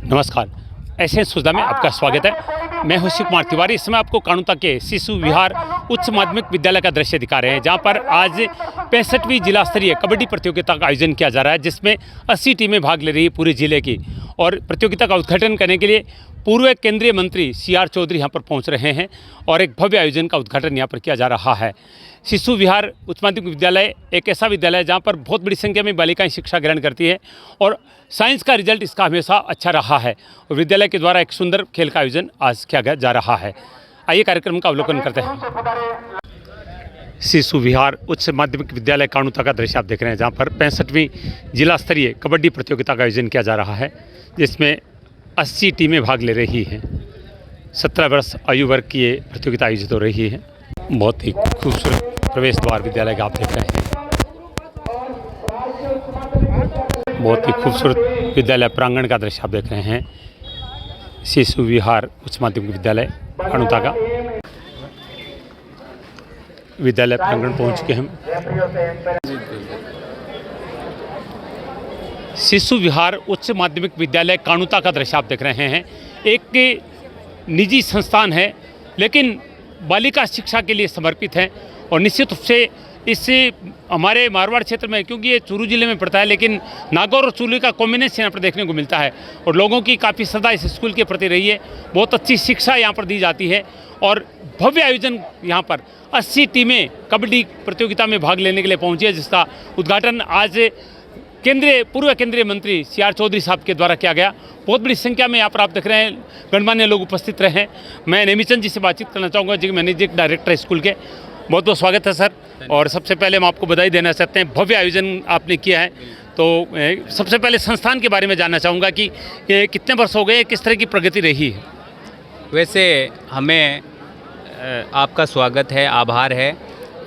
नमस्कार, ऐसे सुविधा में आपका स्वागत है। मैं हूं शिव कुमार तिवारी। इस समय आपको कानुता के शिशु विहार उच्च माध्यमिक विद्यालय का दृश्य दिखा रहे हैं, जहां पर आज 65वीं जिला स्तरीय कबड्डी प्रतियोगिता का आयोजन किया जा रहा है, जिसमें 80 टीमें भाग ले रही है पूरे जिले की। और प्रतियोगिता का उद्घाटन करने के लिए पूर्व केंद्रीय मंत्री CR चौधरी यहाँ पर पहुँच रहे हैं और एक भव्य आयोजन का उद्घाटन यहाँ पर किया जा रहा है। शिशु विहार उच्च माध्यमिक विद्यालय एक ऐसा विद्यालय है जहाँ पर बहुत बड़ी संख्या में बालिकाएं शिक्षा ग्रहण करती है और साइंस का रिजल्ट इसका हमेशा अच्छा रहा है। और विद्यालय के द्वारा एक सुंदर खेल का आयोजन आज किया जा रहा है। आइए कार्यक्रम का अवलोकन करते हैं। शिशु विहार उच्च माध्यमिक विद्यालय कानुता का दृश्य आप देख रहे हैं, जहाँ पर 65वीं जिला स्तरीय कबड्डी प्रतियोगिता का आयोजन किया जा रहा है, जिसमें 80 टीमें भाग ले रही हैं। 17 वर्ष आयु वर्ग की ये प्रतियोगिता आयोजित हो रही है। बहुत ही खूबसूरत प्रवेश द्वार विद्यालय का आप देख रहे हैं। बहुत ही खूबसूरत विद्यालय प्रांगण का दृश्य आप देख रहे हैं। शिशु विहार उच्च माध्यमिक विद्यालय कानुता का विद्यालय प्रांगण पहुंच चुके हम। शिशु विहार उच्च माध्यमिक विद्यालय कानुता का दृश्य आप देख रहे हैं। एक निजी संस्थान है, लेकिन बालिका शिक्षा के लिए समर्पित है और निश्चित रूप से इससे हमारे मारवाड़ क्षेत्र में, क्योंकि ये चूरू जिले में पड़ता है, लेकिन नागौर और चूरू का कॉम्बिनेशन यहाँ पर देखने को मिलता है और लोगों की काफ़ी श्रद्धा इस स्कूल के प्रति रही है। बहुत अच्छी शिक्षा यहाँ पर दी जाती है और भव्य आयोजन यहाँ पर 80 टीमें कबड्डी प्रतियोगिता में भाग लेने के लिए पहुँची है, जिसका उद्घाटन आज पूर्व केंद्रीय मंत्री CR चौधरी साहब के द्वारा किया गया। बहुत बड़ी संख्या में यहाँ पर आप देख रहे हैं गणमान्य लोग उपस्थित रहे हैं। मैं नेमीचंद जी से बातचीत करना चाहूँगा, जी मैनेजिंग डायरेक्टर स्कूल के। बहुत बहुत स्वागत है सर। और सबसे पहले हम आपको बधाई देना चाहते हैं, भव्य आयोजन आपने किया है। तो सबसे पहले संस्थान के बारे में जानना चाहूँगा कि कितने वर्ष हो गए, किस तरह की प्रगति रही है। वैसे हमें आपका स्वागत है, आभार है।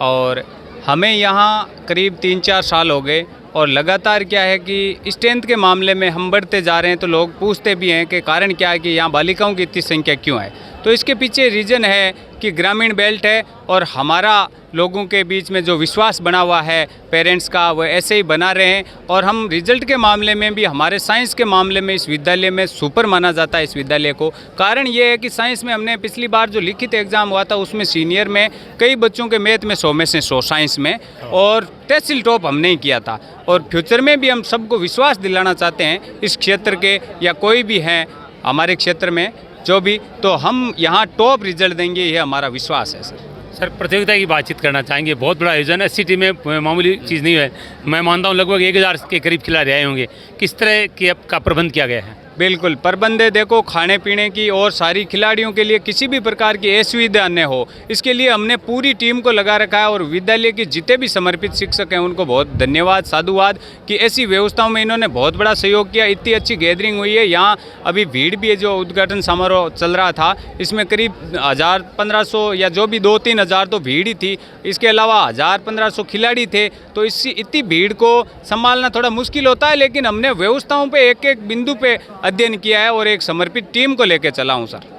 और हमें यहाँ करीब 3-4 साल हो गए और लगातार क्या है कि स्ट्रेंथ के मामले में हम बढ़ते जा रहे हैं। तो लोग पूछते भी हैं कि कारण क्या है कि यहाँ बालिकाओं की इतनी संख्या क्यों है। तो इसके पीछे रीज़न है कि ग्रामीण बेल्ट है और हमारा लोगों के बीच में जो विश्वास बना हुआ है पेरेंट्स का, वो ऐसे ही बना रहे हैं। और हम रिजल्ट के मामले में भी, हमारे साइंस के मामले में इस विद्यालय में सुपर माना जाता है इस विद्यालय को। कारण ये है कि साइंस में हमने पिछली बार जो लिखित एग्ज़ाम हुआ था उसमें सीनियर में कई बच्चों के मैथ में 100 में से 100 साइंस में, और तहसील टॉप हमने ही किया था। और फ्यूचर में भी हम सबको विश्वास दिलाना चाहते हैं, इस क्षेत्र के या कोई भी हैं हमारे क्षेत्र में जो भी, तो हम यहाँ टॉप रिजल्ट देंगे, ये हमारा विश्वास है सर। प्रतियोगिता की बातचीत करना चाहेंगे। बहुत बड़ा आयोजन है, 80 टीमें मामूली चीज़ नहीं है। मैं मानता हूँ लगभग 1000 के करीब खिलाड़ी आए होंगे। किस तरह के का प्रबंध किया गया है? बिल्कुल प्रबंध है, देखो खाने पीने की और सारी खिलाड़ियों के लिए किसी भी प्रकार की असुविधा न हो, इसके लिए हमने पूरी टीम को लगा रखा है। और विद्यालय के जितने भी समर्पित शिक्षक हैं उनको बहुत धन्यवाद, साधुवाद कि ऐसी व्यवस्थाओं में इन्होंने बहुत बड़ा सहयोग किया। इतनी अच्छी गैदरिंग हुई है। यहाँ अभी भीड़ भी है, जो उद्घाटन समारोह चल रहा था इसमें करीब 1000-1500 या जो भी 2-3 हज़ार तो भीड़ ही थी। इसके अलावा 1000-1500 खिलाड़ी थे। तो इतनी भीड़ को संभालना थोड़ा मुश्किल होता है, लेकिन हमने व्यवस्थाओं पे एक बिंदु पे अध्ययन किया है और एक समर्पित टीम को लेकर चला हूँ सर।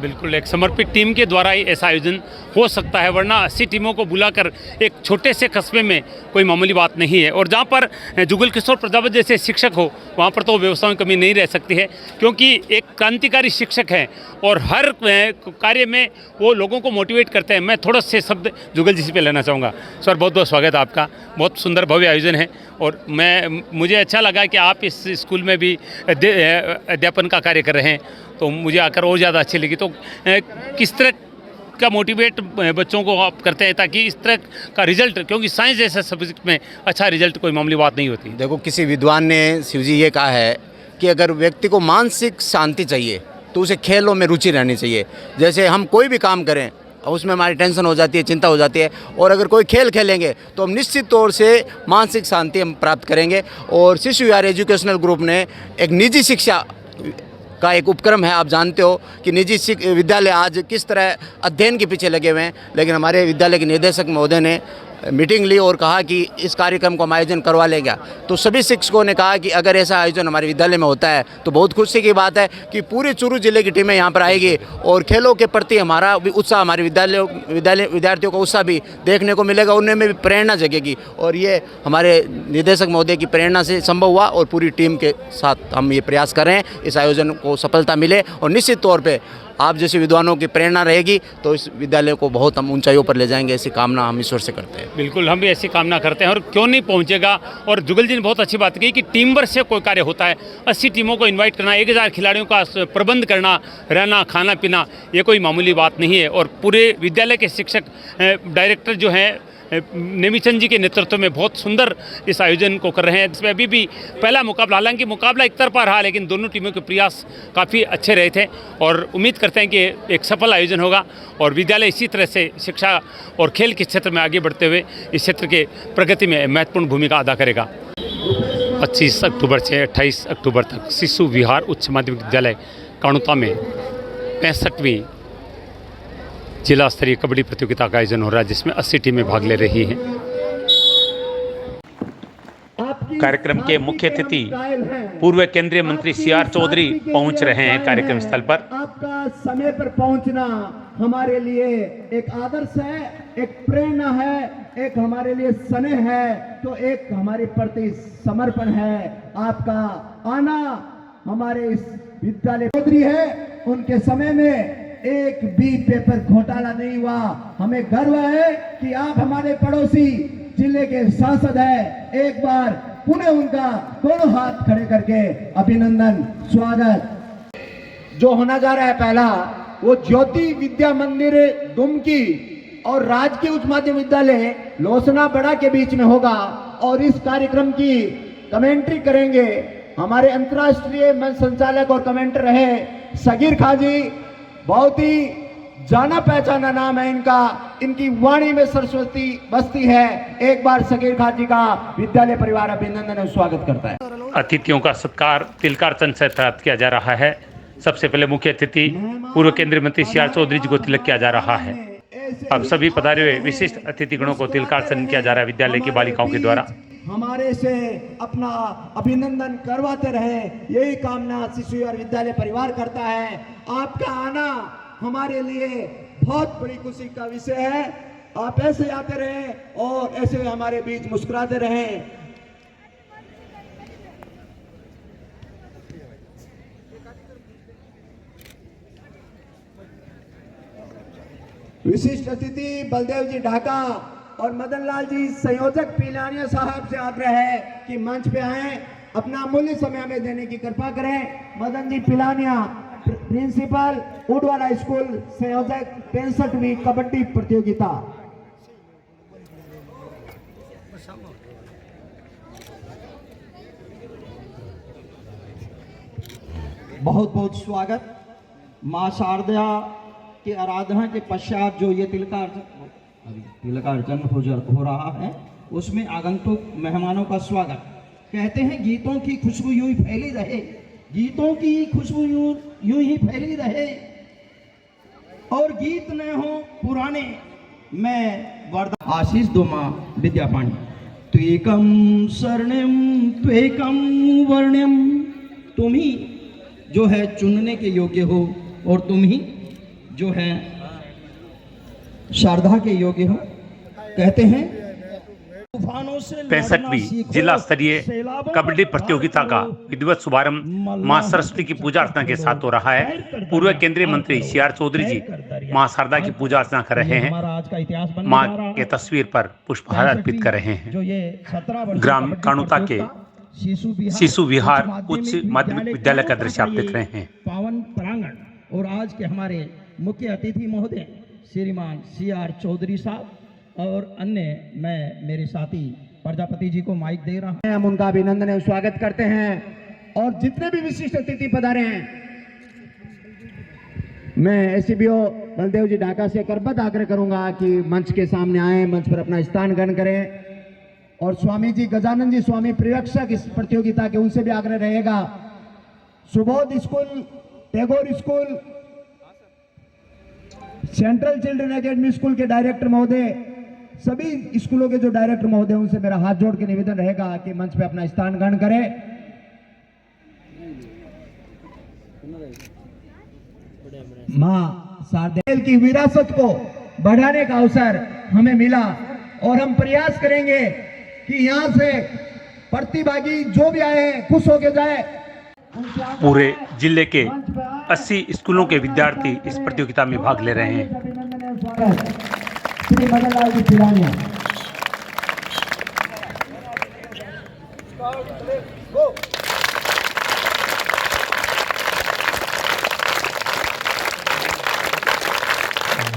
बिल्कुल, एक समर्पित टीम के द्वारा ही ऐसा आयोजन हो सकता है, वरना 80 टीमों को बुलाकर एक छोटे से कस्बे में कोई मामूली बात नहीं है। और जहाँ पर जुगल किशोर प्रजापति जैसे शिक्षक हो, वहाँ पर तो व्यवस्थाओं की कमी नहीं रह सकती है, क्योंकि एक क्रांतिकारी शिक्षक हैं और हर कार्य में वो लोगों को मोटिवेट करते हैं। मैं थोड़ा से शब्द जुगल जी से पे लेना चाहूँगा। सर बहुत बहुत स्वागत है आपका। बहुत सुंदर भव्य आयोजन है और मुझे अच्छा लगा कि आप इस स्कूल में भी अध्यापन का कार्य कर रहे हैं, तो मुझे आकर और ज़्यादा अच्छी लगी। तो किस तरह का मोटिवेट बच्चों को आप करते हैं ताकि इस तरह का रिजल्ट, क्योंकि साइंस जैसे सब्जेक्ट में अच्छा रिजल्ट कोई मामूली बात नहीं होती। देखो, किसी विद्वान ने शिव जी ये कहा है कि अगर व्यक्ति को मानसिक शांति चाहिए तो उसे खेलों में रुचि रहनी चाहिए। जैसे हम कोई भी काम करें उसमें हमारी टेंशन हो जाती है, चिंता हो जाती है, और अगर कोई खेल खेलेंगे तो हम निश्चित तौर से मानसिक शांति हम प्राप्त करेंगे। और शिशु विहार एजुकेशनल ग्रुप ने एक निजी शिक्षा का एक उपक्रम है। आप जानते हो कि निजी विद्यालय आज किस तरह अध्ययन के पीछे लगे हुए हैं, लेकिन हमारे विद्यालय के निदेशक महोदय ने मीटिंग ली और कहा कि इस कार्यक्रम को हम आयोजन करवा लेंगे। तो सभी शिक्षकों ने कहा कि अगर ऐसा आयोजन हमारे विद्यालय में होता है तो बहुत खुशी की बात है कि पूरे चूरू जिले की टीमें यहाँ पर आएगी और खेलों के प्रति हमारा भी उत्साह, हमारे विद्यार्थियों का उत्साह भी देखने को मिलेगा, उनमें भी प्रेरणा जगेगी। और ये हमारे निदेशक महोदय की प्रेरणा से संभव हुआ और पूरी टीम के साथ हम ये प्रयास कर रहे हैं इस आयोजन को सफलता मिले। और निश्चित तौर पे आप जैसे विद्वानों की प्रेरणा रहेगी तो इस विद्यालय को बहुत हम ऊंचाइयों पर ले जाएंगे, ऐसी कामना हम ईश्वर से करते हैं। बिल्कुल, हम भी ऐसी कामना करते हैं और क्यों नहीं पहुंचेगा। और जुगल जी ने बहुत अच्छी बात कही कि टीम वर्क से कोई कार्य होता है। 80 टीमों को इनवाइट करना, 1000 खिलाड़ियों का प्रबंध करना, रहना खाना पीना, ये कोई मामूली बात नहीं है। और पूरे विद्यालय के शिक्षक डायरेक्टर जो हैं नेमीचंद जी के नेतृत्व में बहुत सुंदर इस आयोजन को कर रहे हैं। इसमें अभी भी पहला मुकाबला, हालांकि मुकाबला एक तरफा रहा, लेकिन दोनों टीमों के प्रयास काफ़ी अच्छे रहे थे और उम्मीद करते हैं कि एक सफल आयोजन होगा और विद्यालय इसी तरह से शिक्षा और खेल के क्षेत्र में आगे बढ़ते हुए इस क्षेत्र के प्रगति में महत्वपूर्ण भूमिका अदा करेगा। 25 अक्टूबर से 28 अक्टूबर तक शिशु विहार उच्च माध्यमिक विद्यालय काणुता में 65वीं जिला स्तरीय कबड्डी प्रतियोगिता का आयोजन हो रहा है, जिसमें 80 टीमें भाग ले रही हैं। कार्यक्रम के मुख्य अतिथि पूर्व केंद्रीय मंत्री CR चौधरी पहुंच रहे हैं कार्यक्रम स्थल पर। आपका समय पर पहुंचना हमारे लिए एक आदर्श है, एक प्रेरणा है, एक हमारे लिए स्नेह है, तो एक हमारे प्रति समर्पण है। आपका आना हमारे इस विद्यालय चौधरी है, उनके समय में एक भी पेपर घोटाला नहीं हुआ। हमें गर्व है कि आप हमारे पड़ोसी जिले के सांसद हैं। एक बार पुनः उनका दोनों हाथ खड़े करके अभिनंदन, स्वागत। जो होना जा रहा है पहला, वो ज्योति विद्या मंदिर दुमकी और राजकीय उच्च माध्यमिक विद्यालय लोसना बड़ा के बीच में होगा। और इस कार्यक्रम की कमेंट्री करेंगे हमारे अंतर्राष्ट्रीय मंच संचालक और कमेंटर रहे सगीर खां जी। बहुत ही जाना पहचाना नाम है इनका, इनकी वाणी में सरस्वती बसती है। एक बार सगीर खां जी का विद्यालय परिवार अभिनंदन और स्वागत करता है। अतिथियों का सत्कार तिलकारचंद से प्राप्त किया जा रहा है। सबसे पहले मुख्य अतिथि पूर्व केंद्रीय मंत्री CR चौधरी जी को तिलक किया जा रहा है। अब सभी पधारे हुए विशिष्ट अतिथिगणों को तिलकारचंद किया जा रहा है विद्यालय की बालिकाओं के द्वारा। हमारे से अपना अभिनंदन करवाते रहे, यही कामना शिशु विहार विद्यालय परिवार करता है। आपका आना हमारे लिए बहुत बड़ी खुशी का विषय है। आप ऐसे आते रहें और ऐसे हमारे बीच मुस्कुराते रहें। विशिष्ट अतिथि बलदेव जी ढाका और मदन लाल जी संयोजक पिलानिया साहब से आग्रह है कि मंच पे आए, अपना अमूल्य समय हमें देने की कृपा करें। मदन जी पिलानिया, प्रिंसिपल उडवाला स्कूल, संयोजक 65वीं कबड्डी प्रतियोगिता। बहुत बहुत स्वागत। मां शारदा की आराधना के पश्चात जो ये तिलकार्चन हो रहा है, उसमें आगंतुक मेहमानों का स्वागत। कहते हैं गीतों की खुशबू यूं ही फैली रहे, गीतों की खुशबू यूं ही फैली रहे, और गीत न हो पुराने, मैं वरदान आशीष दो मां विद्यापाणी। त्वेकम शरणम त्वेकम वर्ण्यम, तुम ही जो है चुनने के योग्य हो और तुम ही जो है शारदा के योग्य हो। कहते हैं 65वीं जिला स्तरीय कबड्डी प्रतियोगिता का विधिवत शुभारंभ मां सरस्वती की पूजा अर्चना के साथ हो रहा है। पूर्व केंद्रीय मंत्री CR चौधरी जी मां शारदा की पूजा अर्चना कर रहे हैं। मां के तस्वीर पर पुष्पहार अर्पित कर रहे हैं। ग्राम काणुता के शिशु विहार उच्च माध्यमिक विद्यालय का दृश्य आप देख रहे हैं। पावन प्रांगण। और आज के हमारे मुख्य अतिथि महोदय श्रीमान CR चौधरी साहब और अन्य, मैं मेरे साथी प्रजापति जी को माइक दे रहा हूं। हम उनका अभिनंदन एवं स्वागत करते हैं। और जितने भी विशिष्ट अतिथि पधारे हैं, मैं SCBO बलदेव जी ढाका से करबद्ध आग्रह करूंगा कि मंच के सामने आए, मंच पर अपना स्थान ग्रहण करें। और स्वामी जी गजानंद जी स्वामी पर्यवेक्षक इस प्रतियोगिता के, उनसे भी आग्रह रहेगा। Subodh school, Tagore school, central children academy school के डायरेक्टर महोदय सभी स्कूलों के जो डायरेक्टर महोदय उनसे मेरा हाथ जोड़ के निवेदन रहेगा कि मंच पे अपना स्थान ग्रहण करें। मां शारदेल की विरासत को बढ़ाने का अवसर हमें मिला और हम प्रयास करेंगे कि यहां से प्रतिभागी जो भी आए हैं खुश होके जाए। पूरे जिले के 80 स्कूलों के विद्यार्थी इस प्रतियोगिता में भाग ले रहे हैं। श्री मदन लाल जी पिलानिया।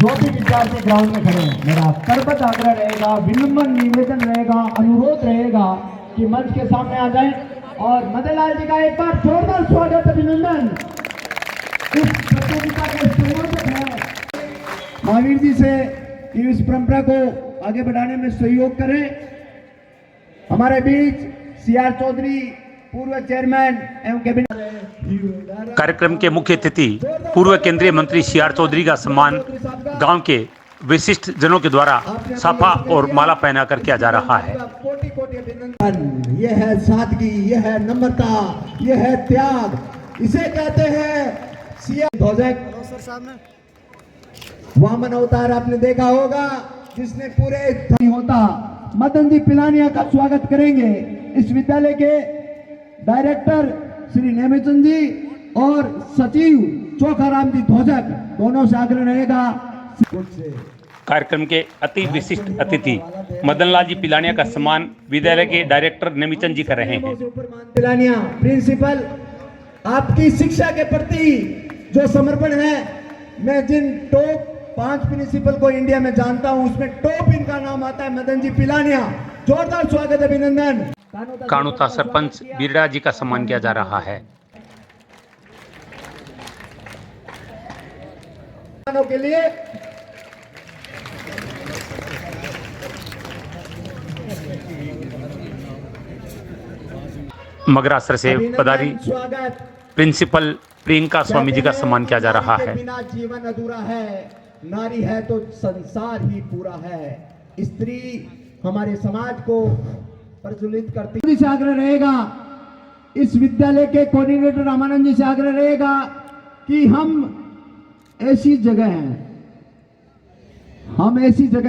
जो भी विद्यार्थी ग्राउंड में खड़े हैं, मेरा करबद्ध आग्रह रहेगा, विनम्र निवेदन रहेगा, अनुरोध रहेगा कि मंच के सामने आ जाएं और मदन लाल जी का एक बार जोरदार स्वागत, अभिनंदन। इस प्रतियोगिता के संयोजक हैं महावीर जी से कि इस परंपरा को आगे बढ़ाने में सहयोग करें। हमारे बीच CR चौधरी पूर्व चेयरमैन एवं कैबिनेट। कार्यक्रम के मुख्य अतिथि पूर्व केंद्रीय मंत्री CR चौधरी का सम्मान गांव के विशिष्ट जनों के द्वारा साफा और माला पहनाकर किया जा रहा है। कोटि कोटि अभिनंदन। यह है सादगी, यह है नम्रता, यह है त्याग, इसे कहते हैं CR ध्वजक। वामन अवतार आपने देखा होगा जिसने पूरे होता। मदन जी पिलानिया का स्वागत करेंगे। इस विद्यालय के डायरेक्टर श्री नेमिचंद जी और सचिव चोखाराम जी ध्वजक, दोनों से आग्रह रहेगा। कार्यक्रम के अति विशिष्ट अतिथि मदन लाल जी पिलानिया का सम्मान विद्यालय के डायरेक्टर नेमिचंद जी कर रहे हैं। पिलानिया प्रिंसिपल, आपकी शिक्षा के प्रति जो समर्पण है, मैं जिन टॉप 5 प्रिंसिपल को इंडिया में जानता हूं उसमें टॉप इनका नाम आता है मदन जी पिलानिया। जोरदार स्वागत, अभिनंदन। कानूता सरपंच बिरड़ा जी का सम्मान किया जा रहा है। के लिए मगरासर से पधारी प्रिंसिपल प्रियंका स्वामी जी का सम्मान किया जा रहा है। बिना जीवन अधूरा है, नारी है तो संसार ही पूरा है। स्त्री हमारे समाज को प्रज्वलित करती। से आग्रह रहेगा, इस विद्यालय के कोऑर्डिनेटर रामानंद जी से आग्रह रहेगा कि हम ऐसी जगह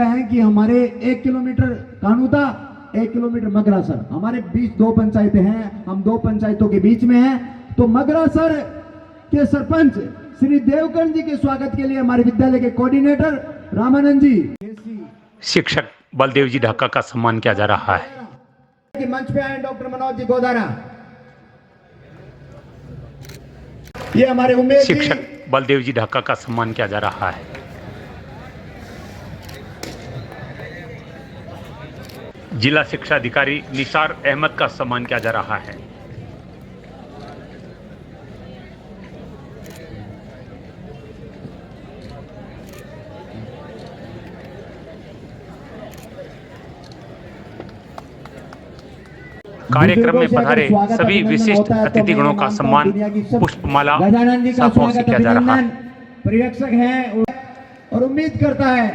हैं कि हमारे 1 किलोमीटर कानूता, 1 किलोमीटर मगरासर, हमारे बीच 2 पंचायतें हैं, हम 2 पंचायतों के बीच में हैं। तो मगरासर के सरपंच श्री देवकर्ण जी के स्वागत के लिए हमारे विद्यालय के कोऑर्डिनेटर रामानंद जी। शिक्षक बलदेव जी ढाका का सम्मान किया जा रहा है। कि मंच पे आए डॉक्टर मनोज जी गोदारा, ये हमारे उमेश जी। शिक्षक बलदेव जी ढाका का सम्मान किया जा रहा है। जिला शिक्षा अधिकारी निसार अहमद का सम्मान किया जा रहा है। कार्यक्रम में पधारे सभी विशिष्ट अतिथिगणों का सम्मान पुष्पमाला साफों से किया जा रहा है। पर्यवेक्षक हैं और उम्मीद करता है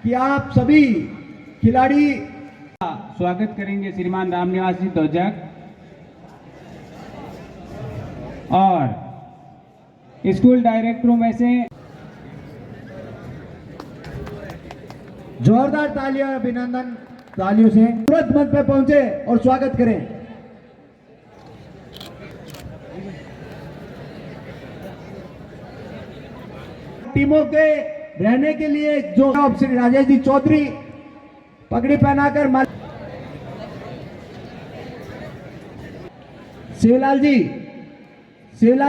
कि आप सभी खिलाड़ी स्वागत करेंगे श्रीमान रामनिवास जी ध्वजक और स्कूल डायरेक्टरों में से जोरदार तालियों और अभिनंदन तालियों से तुरंत मंच पे पहुंचे और स्वागत करें। टीमों के रहने के लिए जो श्री राजेश जी चौधरी पगड़ी पहनाकर शिवलाल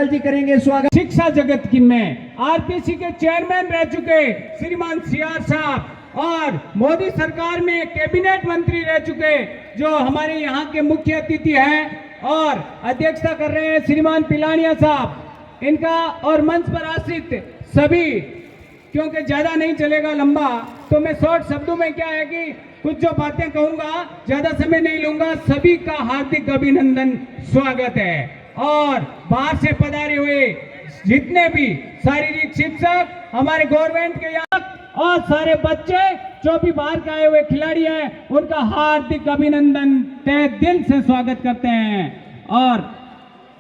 जी करेंगे स्वागत। शिक्षा जगत की में आरपीसी के चेयरमैन रह चुके श्रीमान CR साहब और मोदी सरकार में कैबिनेट मंत्री रह चुके जो हमारे यहाँ के मुख्य अतिथि हैं और अध्यक्षता कर रहे हैं श्रीमान पिलानिया साहब। इनका और मंच पर आश्रित सभी, क्योंकि ज्यादा नहीं चलेगा लंबा, तो मैं शॉर्ट शब्दों में क्या है कि कुछ जो बातें कहूंगा, ज्यादा समय नहीं लूंगा। सभी का हार्दिक अभिनंदन, स्वागत है। और बाहर से पधारे हुए जितने भी शारीरिक शिक्षक हमारे गवर्नमेंट के यहाँ और सारे बच्चे जो भी बाहर के आए हुए खिलाड़ी हैं उनका हार्दिक अभिनंदन, तहे दिल से स्वागत करते हैं। और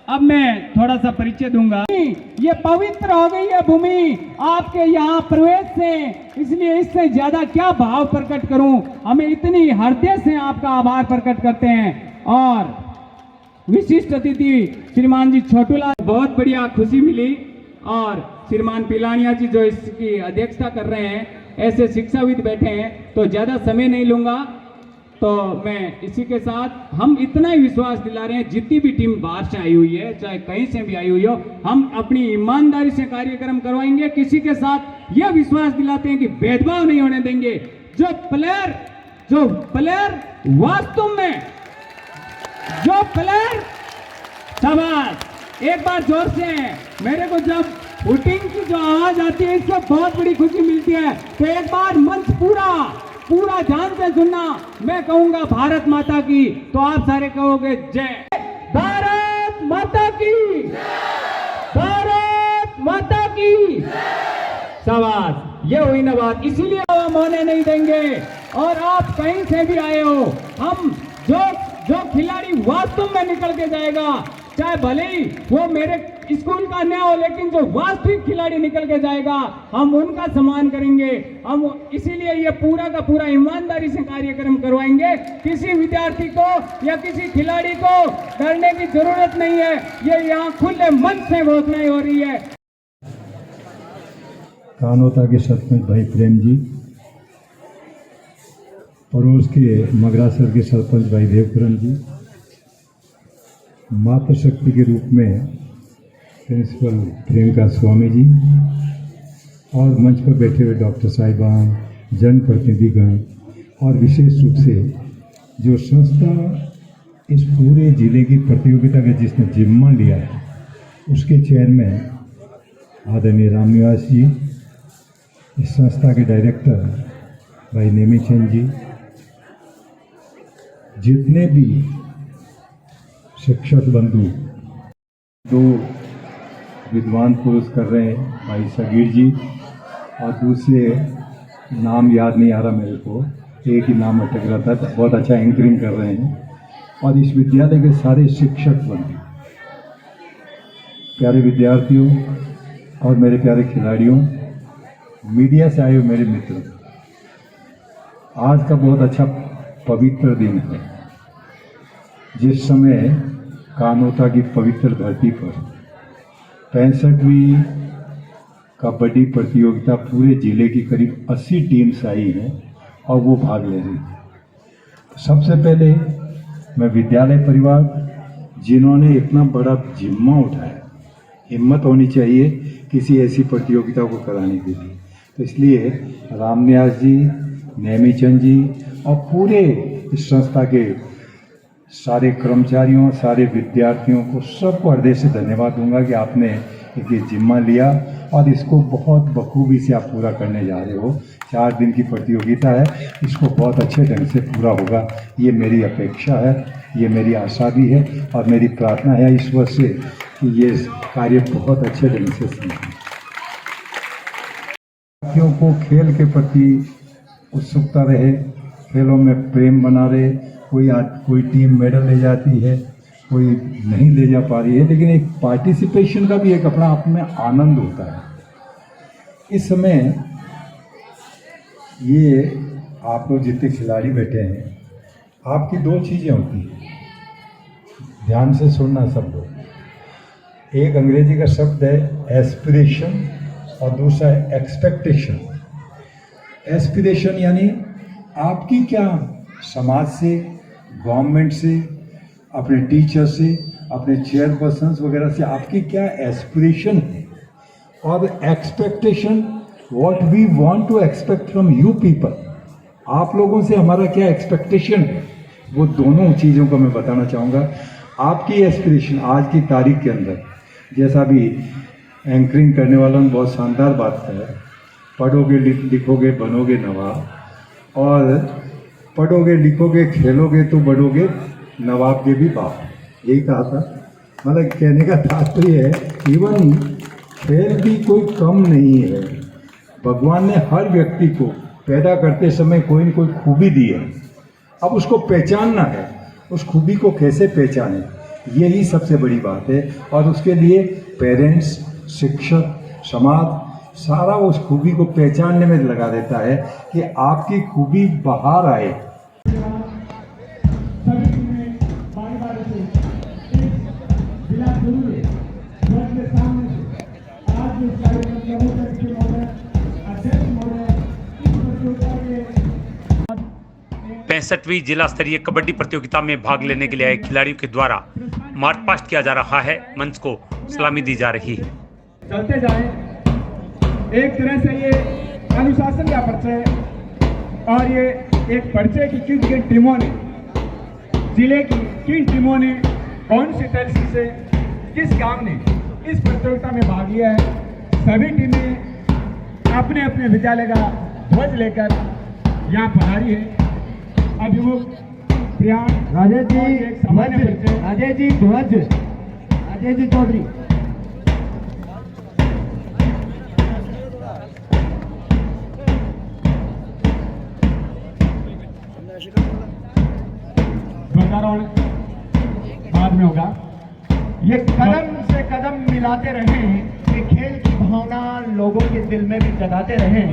अब मैं थोड़ा सा परिचय दूंगा। ये पवित्र हो गई है भूमि आपके यहाँ प्रवेश से, इसलिए इससे ज्यादा क्या भाव प्रकट करूं। हमें इतनी हृदय से आपका आभार प्रकट करते हैं। और विशिष्ट अतिथि श्रीमान जी छोटूलाल, बहुत बढ़िया खुशी मिली। और श्रीमान पिलानिया जी जो इसकी अध्यक्षता कर रहे हैं, ऐसे शिक्षाविद बैठे हैं, तो ज्यादा समय नहीं लूंगा। तो मैं इसी के साथ हम इतना ही विश्वास दिला रहे हैं, जितनी भी टीम बाहर से आई हुई है, चाहे कहीं से भी आई हुई हो, हम अपनी ईमानदारी से कार्यक्रम करवाएंगे। किसी के साथ यह विश्वास दिलाते हैं कि भेदभाव नहीं होने देंगे। जो प्लेयर वास्तव में शाबाश, एक बार जोर से। मेरे को जब हुटिंग की जो आवाज आती है इससे बहुत बड़ी खुशी मिलती है। तो एक बार मंच पूरा ध्यान से सुनना। मैं कहूंगा भारत माता की, तो आप सारे कहोगे जय भारत माता की, भारत माता की। शाबाश, ये हुई ना बात। इसीलिए हम होने नहीं देंगे। और आप कहीं से भी आए हो, हम जो खिलाड़ी वास्तव में निकल के जाएगा, चाहे भले ही वो मेरे स्कूल का न हो, लेकिन जो वास्तविक खिलाड़ी निकल के जाएगा, हम उनका सम्मान करेंगे। हम इसीलिए ये पूरा का पूरा ईमानदारी से कार्यक्रम करवाएंगे। किसी विद्यार्थी को या किसी खिलाड़ी को डरने की जरूरत नहीं है। ये यहाँ खुले मन से घोषणा हो रही है। कानोता के सरपंच भाई प्रेम जी, पड़ोस के मगरासर के सरपंच भाई देवकरण जी, मातृशक्ति के रूप में प्रिंसिपल प्रियंका स्वामी जी, और मंच पर बैठे हुए डॉक्टर साहिबान, जनप्रतिनिधिगण, और विशेष रूप से जो संस्था इस पूरे जिले की प्रतियोगिता का जिसने जिम्मा लिया है, उसके चेयरमैन आदरणीय रामनिवास जी, इस संस्था के डायरेक्टर भाई नेमीचंद जी, जितने भी शिक्षक बंधु, दो विद्वान पुरुष कर रहे हैं भाई सगीर जी, और दूसरे नाम याद नहीं आ रहा मेरे को, एक ही नाम अटक रहा था, बहुत अच्छा एंकरिंग कर रहे हैं। और इस विद्यालय के सारे शिक्षक बंधु, प्यारे विद्यार्थियों और मेरे प्यारे खिलाड़ियों, मीडिया से आए हुए मेरे मित्रों, आज का बहुत अच्छा पवित्र दिन है। जिस समय कानोता की पवित्र धरती पर 65वीं कबड्डी प्रतियोगिता पूरे जिले की करीब 80 टीम्स आई हैं और वो भाग ले रही हैं। सबसे पहले मैं विद्यालय परिवार, जिन्होंने इतना बड़ा जिम्मा उठाया, हिम्मत होनी चाहिए किसी ऐसी प्रतियोगिता को कराने के लिए, तो इसलिए रामनिवास जी, नेमीचंद जी और पूरे इस संस्था के सारे कर्मचारियों, सारे विद्यार्थियों को सबको हृदय से धन्यवाद दूंगा कि आपने एक ये जिम्मा लिया और इसको बहुत बखूबी से आप पूरा करने जा रहे हो। 4 दिन की प्रतियोगिता है, इसको बहुत अच्छे ढंग से पूरा होगा, ये मेरी अपेक्षा है, ये मेरी आशा भी है और मेरी प्रार्थना है ईश्वर से कि ये कार्य बहुत अच्छे ढंग से संपन्न। साथियों को खेल के प्रति उत्सुकता रहे, खेलों में प्रेम बना रहे। कोई टीम मेडल ले जाती है, कोई नहीं ले जा पा रही है, लेकिन एक पार्टिसिपेशन का भी एक अपना आप में आनंद होता है। इस समय ये आप लोग जितने खिलाड़ी बैठे हैं, आपकी 2 चीज़ें होती हैं, ध्यान से सुनना सब लोग। एक अंग्रेजी का शब्द है एस्पिरेशन और दूसरा है एक्सपेक्टेशन। एस्पिरेशन यानी आपकी क्या समाज से, गवर्नमेंट से, अपने टीचर से, अपने चेयरपर्सन वगैरह से आपकी क्या एस्पिरेशन है, और expectation what we want to expect from you people, आप लोगों से हमारा क्या एक्सपेक्टेशन है, वो दोनों चीज़ों को मैं बताना चाहूँगा। आपकी एस्पिरेशन आज की तारीख के अंदर, जैसा भी एंकरिंग करने वालों ने बहुत शानदार बात कहा है, पढ़ोगे लिखोगे बनोगे नवाब, और पढ़ोगे लिखोगे खेलोगे तो बढ़ोगे नवाब के भी बाप, यही कहा था। मतलब कहने का तात्पर्य है इवन खेल भी कोई कम नहीं है, भगवान ने हर व्यक्ति को पैदा करते समय कोई न कोई खूबी दी है। अब उसको पहचानना है, उस खूबी को कैसे पहचाने, यही सबसे बड़ी बात है। और उसके लिए पेरेंट्स, शिक्षक, समाज सारा उस खूबी को पहचानने में लगा देता है कि आपकी खूबी बाहर आए। पैंसठवीं जिला स्तरीय कबड्डी प्रतियोगिता में भाग लेने के लिए आए खिलाड़ियों के द्वारा मार्च पास्ट किया जा रहा है। मंच को सलामी दी जा रही है। चलते जाएं, एक तरह से ये अनुशासन का परिचय, और ये एक परिचय की किन किन टीमों ने, जिले की किन टीमों ने कौन सी तहसील से किस गांव ने इस प्रतियोगिता में भाग लिया है। सभी टीमें अपने अपने विद्यालय का ध्वज लेकर यहाँ पधारी है। अभिमुख प्रियांक, राजेश जी एक सामान्य परिचय, अजय जी ध्वज, अजय जी चौधरी। ध्वजारोहण बाद में होगा। ये कदम से कदम मिलाते रहें, ये खेल की भावना लोगों के दिल में भी जगाते रहें।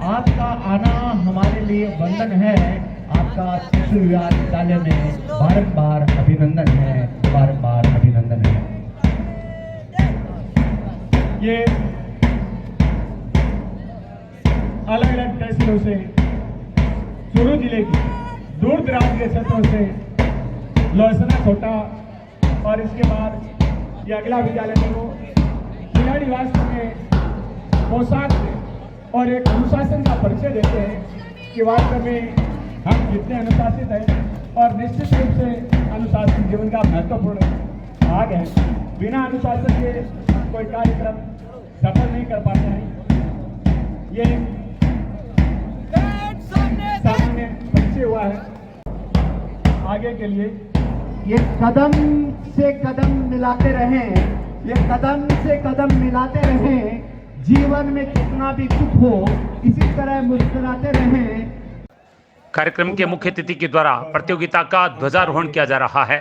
आपका आना हमारे लिए वंदन है। आपका शिशु विहार विद्यालय में बारंबार अभिनंदन है, बारंबार अभिनंदन है। ये अलग अलग तहसीलों से, चूरू जिले की दूर दराज के क्षेत्रों से, लोहसना छोटा, और इसके बाद ये अगला विद्यालय में वो खिलाड़ी वास्तव में पोशाक से और एक अनुशासन का परिचय देते हैं कि वास्तव में हम कितने अनुशासित हैं। और निश्चित रूप से अनुशासन जीवन का महत्वपूर्ण भाग है। बिना अनुशासन के कोई कार्यक्रम सफल नहीं कर पाते हैं। ये सामान्य परिचय हुआ है। आगे के लिए ये कदम से कदम मिलाते रहें, ये कदम से कदम मिलाते रहें। जीवन में कितना भी दुख हो, इसी तरह मुस्कुराते रहें। कार्यक्रम के मुख्य अतिथि के द्वारा प्रतियोगिता का ध्वजारोहण किया जा रहा है।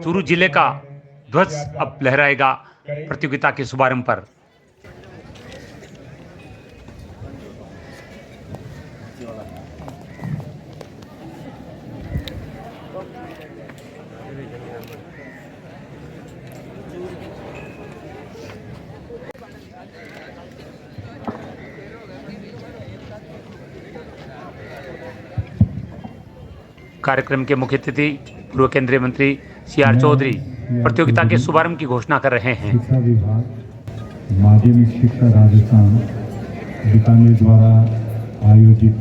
चूरू जिले का ध्वज अब लहराएगा प्रतियोगिता के शुभारंभ पर। कार्यक्रम के मुख्य अतिथि पूर्व केंद्रीय मंत्री CR चौधरी प्रतियोगिता के शुभारंभ की घोषणा कर रहे हैं। शिक्षा विभाग, माध्यमिक शिक्षा राजस्थान बीकानेर द्वारा आयोजित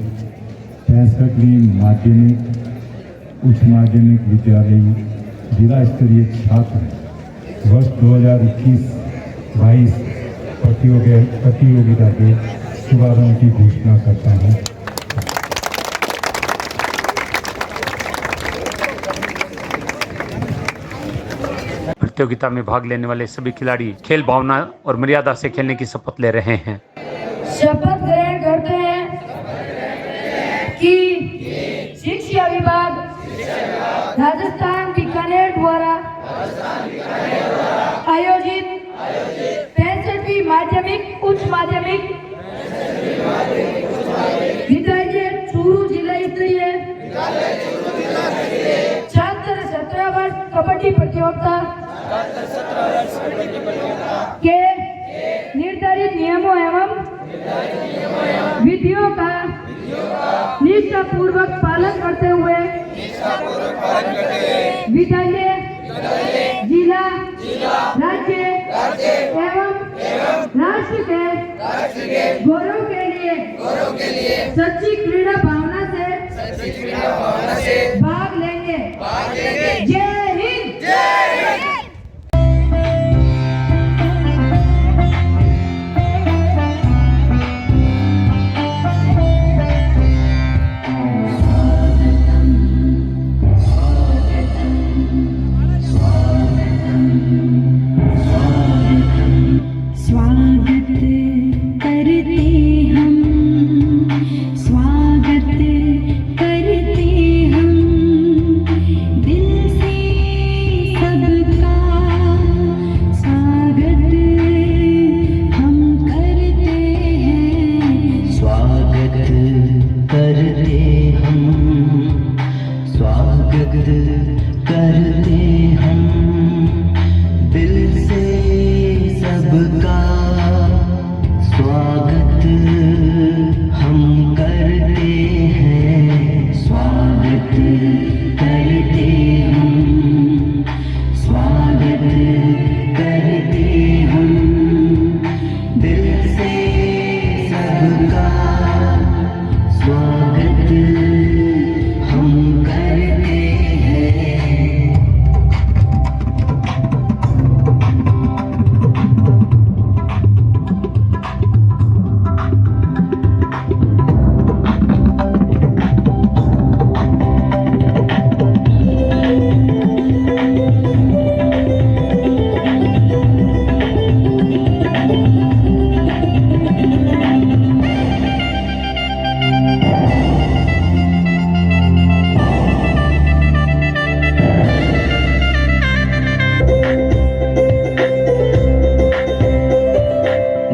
65वीं माध्यमिक उच्च माध्यमिक विद्यालय जिला स्तरीय छात्र वर्ष 2021-22 प्रतियोगिता के शुभारंभ की घोषणा करता हूँ। प्रतियोगिता में भाग लेने वाले सभी खिलाड़ी खेल भावना और मर्यादा से खेलने की शपथ ले रहे हैं। शपथ ग्रहण करते हैं कि शिक्षा विभाग राजस्थान बीकानेर द्वारा आयोजित 65वीं माध्यमिक उच्च माध्यमिक विद्यालय चूरू जिला स्तरीय छात्र 17 वर्ष कबड्डी प्रतियोगिता के निर्धारित नियमों एवं विधियों का निष्ठापूर्वक पालन करते हुए विद्यालय, जिला, राज्य एवं राष्ट्र के गौरव के लिए सच्ची क्रीड़ा भावना से भाग लेंगे। जय हिंद। स्वागत करते हम स्वागत करते हम दिल से सबका स्वागत हम करते हैं, स्वागत करते हम, स्वागत करते हम दिल से सबका स्वागत हम करते हैं।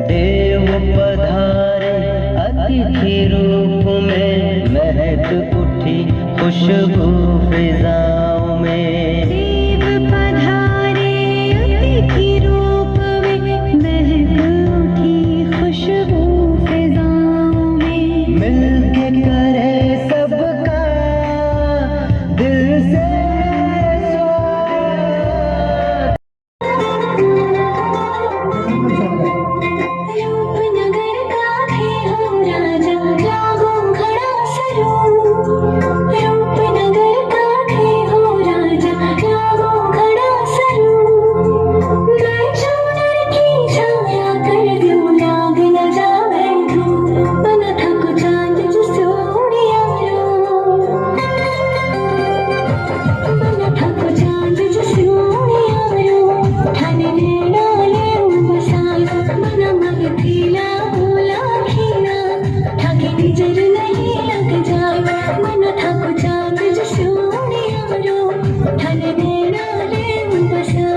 देव पधारे अतिथि रूप में, महक उठी खुशबू फिजाओं में। देव पधारे अतिथि रूप में, महक उठी खुशबू फिजाओं में। मिलके करे सबका दिल से रूपनगर काहे हो राजा, लागो खड़ा सरूप। रूपनगर काहे हो राजा, लागो खड़ा सरूप। मैं चूनर की छाया कर दूं, लाग न जावे धूप। बन थक चांद जो सोनिया रो, बन थक चांद जो सोनिया रो। ठाने लेना ले बसाई, मन मग थीला बोला खीना। ठाके नजर नहीं लग जाए, मन थक चांद जो सोनिया रो। ठाने लेना ले बसाई।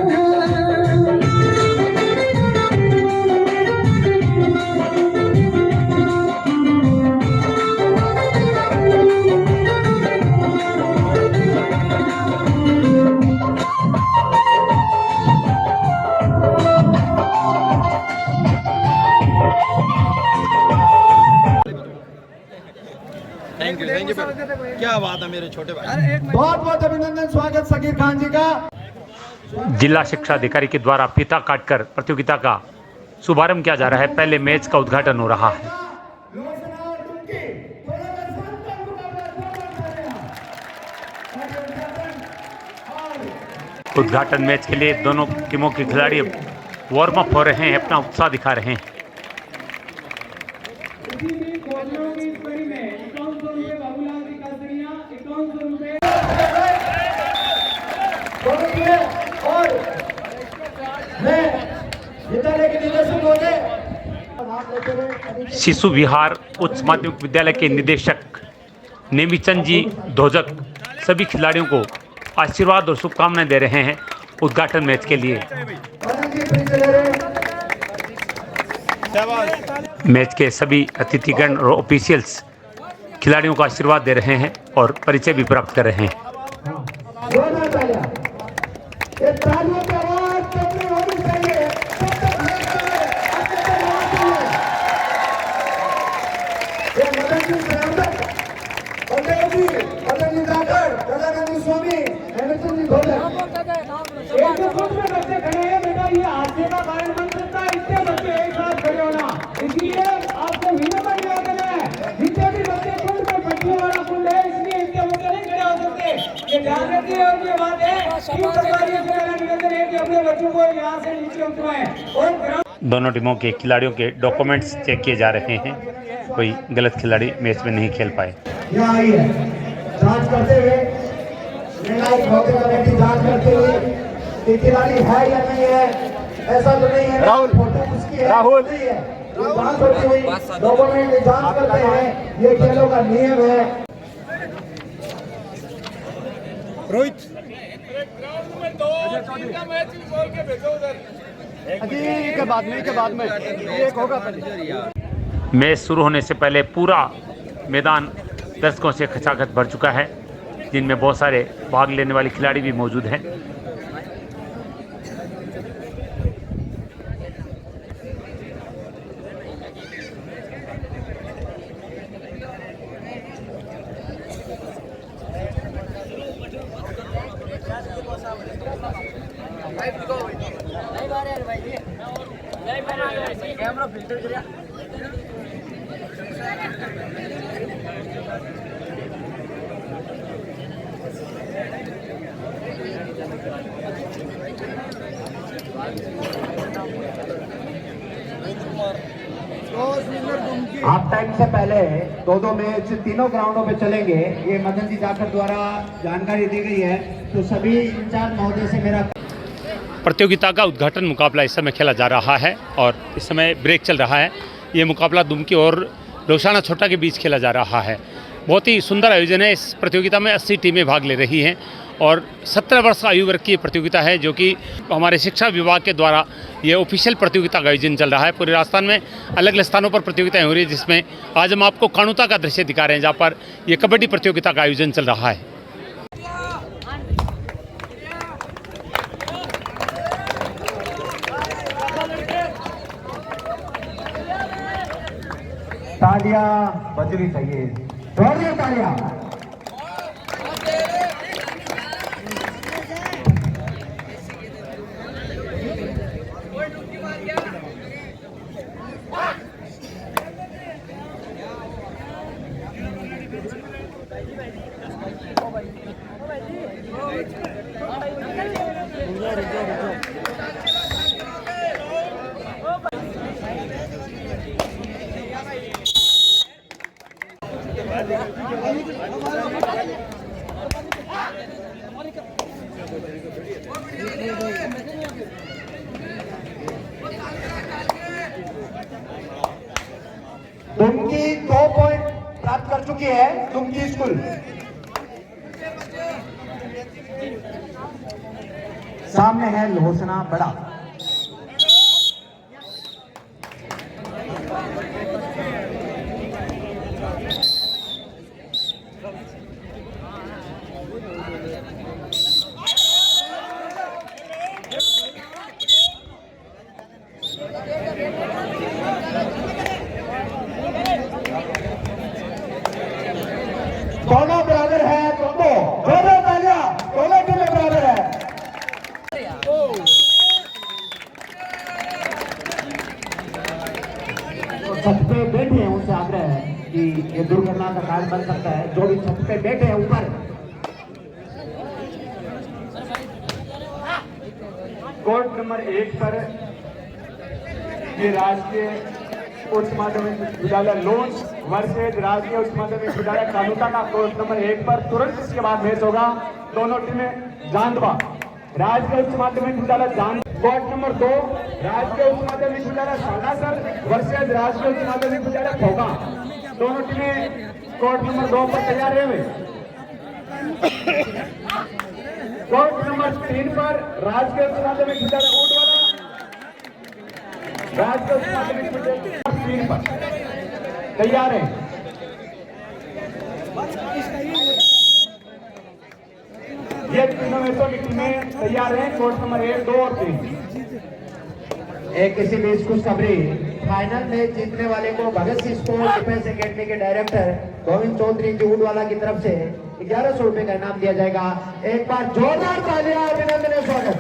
बहुत बहुत अभिनंदन, स्वागत सकीर खान जी का। जिला शिक्षा अधिकारी के द्वारा फीता काटकर प्रतियोगिता का शुभारंभ किया जा रहा है। पहले मैच का उद्घाटन हो रहा है। उद्घाटन मैच के लिए दोनों टीमों के खिलाड़ी वार्म अप हो रहे हैं, अपना उत्साह दिखा रहे हैं। इसी बीच कोचरों की इस कड़ी में 5100 रुपये बाबूलाल की कसरियां, 5100 रुपये और मैं विद्यालय के निदेशक होंगे। शिशु विहार उच्च माध्यमिक विद्यालय के निदेशक नेमीचंद जी ध्वजक सभी खिलाड़ियों को आशीर्वाद और शुभकामनाएं दे रहे हैं उद्घाटन मैच के लिए। मैच के सभी अतिथिगण और ऑफिशियल्स खिलाड़ियों को आशीर्वाद दे रहे हैं और परिचय भी प्राप्त कर रहे हैं। एक जो ग्रुप में बच्चे खड़े हैं बेटा, ये हादसे का कारण बन सकता है। इतने बच्चे एक साथ खड़े होना, इसलिए आपको विनम्र निवेदन है, जितने भी बच्चे कुंड में पट्टियों वाला कुंड है, इसलिए इनके ऊपर नहीं खड़े हो सकते। ये ध्यान रखिए। और ये बात है कि सरकारी से मेरा निवेदन है कि अपने बच्चों को यहाँ से नीचे उतरवाएं। और दोनों टीमों के खिलाड़ियों के डॉक्यूमेंट्स चेक किए जा रहे हैं, कोई गलत खिलाड़ी मैच में नहीं खेल पाए। यहाँ आई है जांच करते हुए, निर्णायक मौके कमेटी जांच करते हुए कि खिलाड़ी है या नहीं है, ऐसा तो नहीं है राहुल, फोटो उसकी है राहुल नहीं है, जांच होती हुई डॉक्यूमेंट जांच करते हैं, ये खेलों का नियम है। रोहित मैच शुरू होने से पहले पूरा मैदान दर्शकों से खचाखच भर चुका है। जिनमें बहुत सारे भाग लेने वाले खिलाड़ी भी मौजूद हैं। हाफ टाइम से पहले दो मैच तीनों ग्राउंडों में चलेंगे, ये मदन जी जाखड़ द्वारा जानकारी दी गई है। तो सभी इंचार्ज महोदय से मेरा प्रतियोगिता का उद्घाटन मुकाबला इस समय खेला जा रहा है और इस समय ब्रेक चल रहा है। ये मुकाबला दुमकी और रोशाना छोटा के बीच खेला जा रहा है। बहुत ही सुंदर आयोजन है। इस प्रतियोगिता में 80 टीमें भाग ले रही हैं और 17 वर्ष आयु वर्ग की ये प्रतियोगिता है, जो कि हमारे शिक्षा विभाग के द्वारा ये ऑफिशियल प्रतियोगिता का आयोजन चल रहा है। पूरे राजस्थान में अलग अलग स्थानों पर प्रतियोगिताएं हो रही है, जिसमें आज हम आपको कानुता का दृश्य दिखा रहे हैं, जहाँ पर ये कबड्डी प्रतियोगिता का आयोजन चल रहा है। तालियां बजनी चाहिए, जोरदार तालियां। दुमकी 2 पॉइंट प्राप्त कर चुकी है। दुमकी स्कूल सामने है लोहसना बड़ा। दोनों बराबर है, दोनों तालियां, दोनों टीमें बराबर है। तो छत पे बैठे हैं, उनसे आग्रह है कि ये दुर्घटना का कारण बन सकता है। जो भी छत पे बैठे हैं ऊपर, कोर्ट नंबर 1 पर ये राजकीय उच्च माध्यमिक विद्यालय लोन्स वर्सेज राजकीय उच्च माध्यमिक विद्यालय कानूता का कोर्ट नंबर 1 पर तुरंत इसके बाद मैच होगा। दोनों टीमें जांदवा राजकीय उच्च माध्यमिक विद्यालय जान, कोर्ट नंबर 2 राजकीय उच्च माध्यमिक विद्यालय सालासर वर्सेज राजकीय उच्च माध्यमिक विद्यालय खोगा। दोनों टीमें कोर्ट नंबर 2 पर तैयार है। कोर्ट नंबर 3 पर राजकीय उच्च माध्यमिक विद्यालय ऊंटवाला राजकीय उच्च माध्यमिक विद्यालय 3 पर तैयार है। ये तीनों मैचों की टीमें तैयार हैं। कोर्ट नंबर 1, 2 और 3। एक इसी बीच खुशखबरी, फाइनल में जीतने वाले को Bhagat Singh sports defence academy के डायरेक्टर गोविंद चौधरी जी ऊंटवाला की तरफ से 1100 रुपए का इनाम दिया जाएगा। एक बार जोरदार तालियां, अभिनंदन, स्वागत।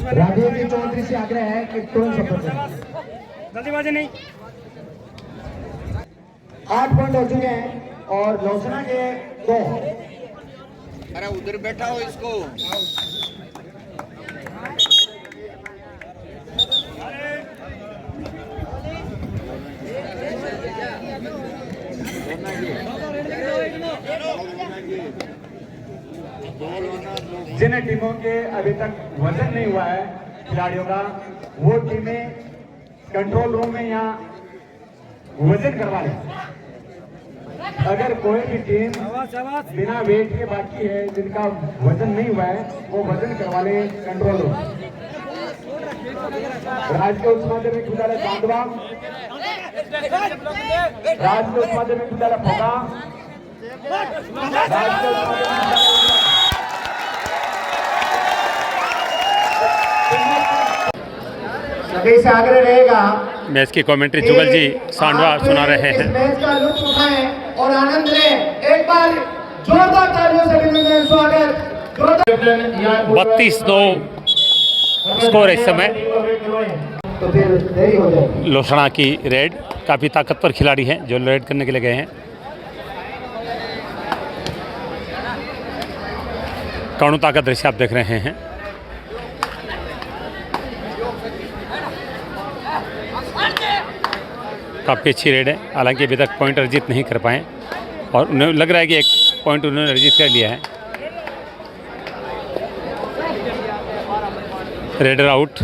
राघव जी चौधरी से आग्रह है कि तुरंत सफल करें, जल्दीबाजी नहीं। 8 पॉइंट हो चुके हैं और लोचना के 2। अरे उधर बैठा हो इसको। जिन टीमों के अभी तक वजन नहीं हुआ है खिलाड़ियों का, वो टीमें कंट्रोल रूम में यहाँ वजन करवा लें। अगर कोई भी टीम बिना वेट के बाकी है, जिनका वजन नहीं हुआ है, वो वजन करवा ले कंट्रोल रूम। राजकीय उच्च माध्यमिक विद्यालय चांदवा, राजकीय उच्च माध्यमिक विद्यालय फोगा, राजकीय उच्च सभी से आग्रह रहेगा मैच की कमेंट्री जुगल जी सांडवा सुना रहे इस हैं। मैच का लुत्फ उठाएं और आनंद लें। एक बार जोरदार तालियों से अभिनंदन, स्वागत। 32-2 स्कोर इस समय। तो फिर देरी हो जाएगी। लोसना की रेड काफ़ी ताकतवर खिलाड़ी हैं जो रेड करने के लिए गए हैं। करुणता का दृश्य आप देख रहे हैं। काफ़ी अच्छी रेड है, हालांकि अभी तक पॉइंट अर्जित नहीं कर पाए और उन्हें लग रहा है कि एक पॉइंट उन्होंने अर्जित कर लिया है। Raider out.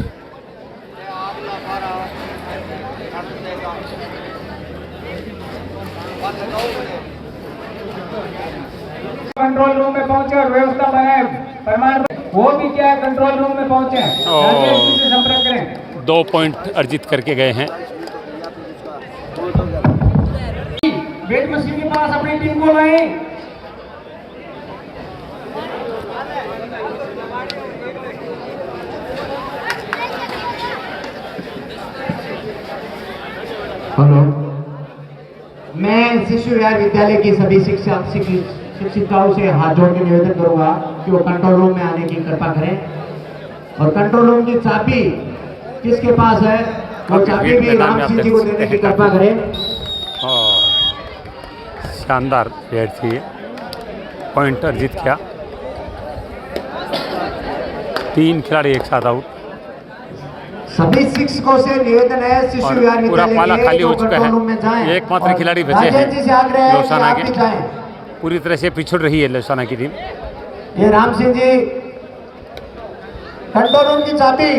कंट्रोल रूम में पहुंचे और व्यवस्था बनाए, प्रमाण वो भी क्या है, कंट्रोल रूम में पहुंचे, राजेश से संपर्क करें। 2 पॉइंट अर्जित करके गए हैं। वेट मशीन के पास अपनी टीम को लाएं। हेलो, मैं शिशु विहार विद्यालय की सभी शिक्षिकाओं से हाथ जोड़ के निवेदन करूंगा कि वो कंट्रोल रूम में आने की कृपा करें और कंट्रोल रूम की चाबी किसके पास है वो चाबी भी राम सिंह जी को देने की कृपा करें। शानदार रेड थी, पॉइंट अर्जित किया। 3 खिलाड़ी एक साथ आउट। सभी शिक्षकों से निवेदन है शिशु विहार और पूरा विद्यालय पाला के खाली हो जो चुका कंट्रोल रूम में जाएं है। एकमात्र और खिलाड़ी बचे राजेश जी से आग्रह है हैं कि लोसाना आप के। भी जाएं। पूरी तरह से पिछड़ रही है लोसाना की टीम। ये राम सिंह जी, कंट्रोल रूम की चाबी,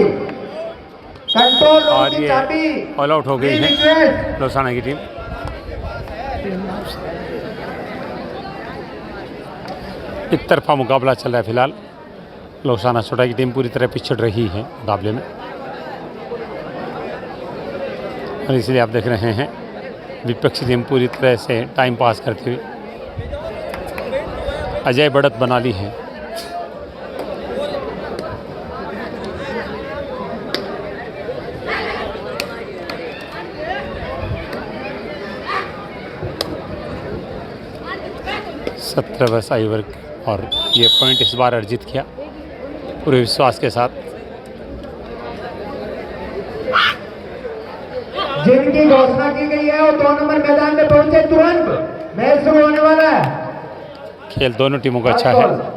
कंट्रोल रूम और की ये चाबी ऑल आउट हो गई है विकेट। लोसाना की टीम। एक तरफा मुकाबला चल रहा है फिलहाल। लोसाना छोटा की टीम पूरी तरह पिछड़ रही है मुकाबले में और इसलिए आप देख रहे हैं विपक्षी टीम पूरी तरह से टाइम पास करते हुए अजय बढ़त बना ली है। सत्रह वर्ष आयु वर्ग और ये पॉइंट इस बार अर्जित किया पूरे विश्वास के साथ। जिनकी घोषणा की गई है वो 2 नंबर मैदान में पहुंचे तुरंत, मैच शुरू होने वाला है। खेल दोनों टीमों का अच्छा है।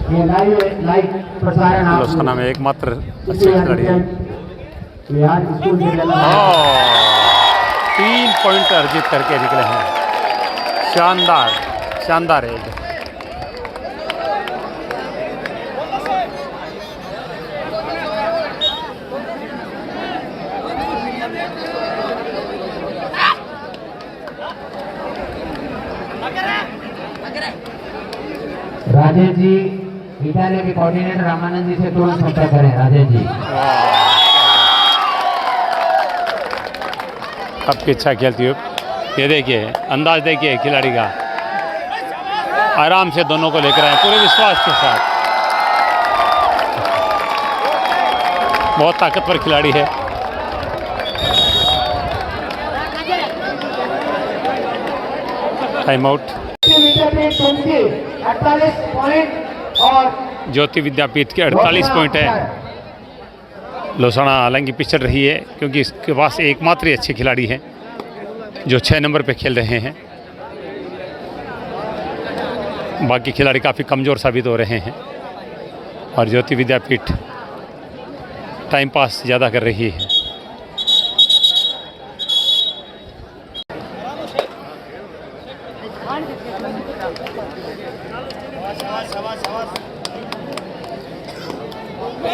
ये लाइव प्रसारण आप लोसाना में एकमात्र अच्छी खिलाड़ी है। बिहार स्कूल के 3 पॉइंट अर्जित करके निकले हैं। शानदार शानदार है। राजेश जी, विद्यालय के कोऑर्डिनेटर रामानंद जी से तुरंत संपर्क करें। राजेश जी, अब की अच्छा खेलती हो। ये देखिए अंदाज देखिए खिलाड़ी का, आराम से दोनों को लेकर आए पूरे विश्वास के साथ। बहुत ताकतवर खिलाड़ी है। Time out. 48 पॉइंट और ज्योति विद्यापीठ के 48 पॉइंट है। लोसाना हालांकि पिछड़ रही है क्योंकि इसके पास एकमात्र ही अच्छे खिलाड़ी हैं जो 6 नंबर पे खेल रहे हैं। बाकी खिलाड़ी काफ़ी कमज़ोर साबित हो रहे हैं और ज्योति विद्यापीठ टाइम पास ज़्यादा कर रही है।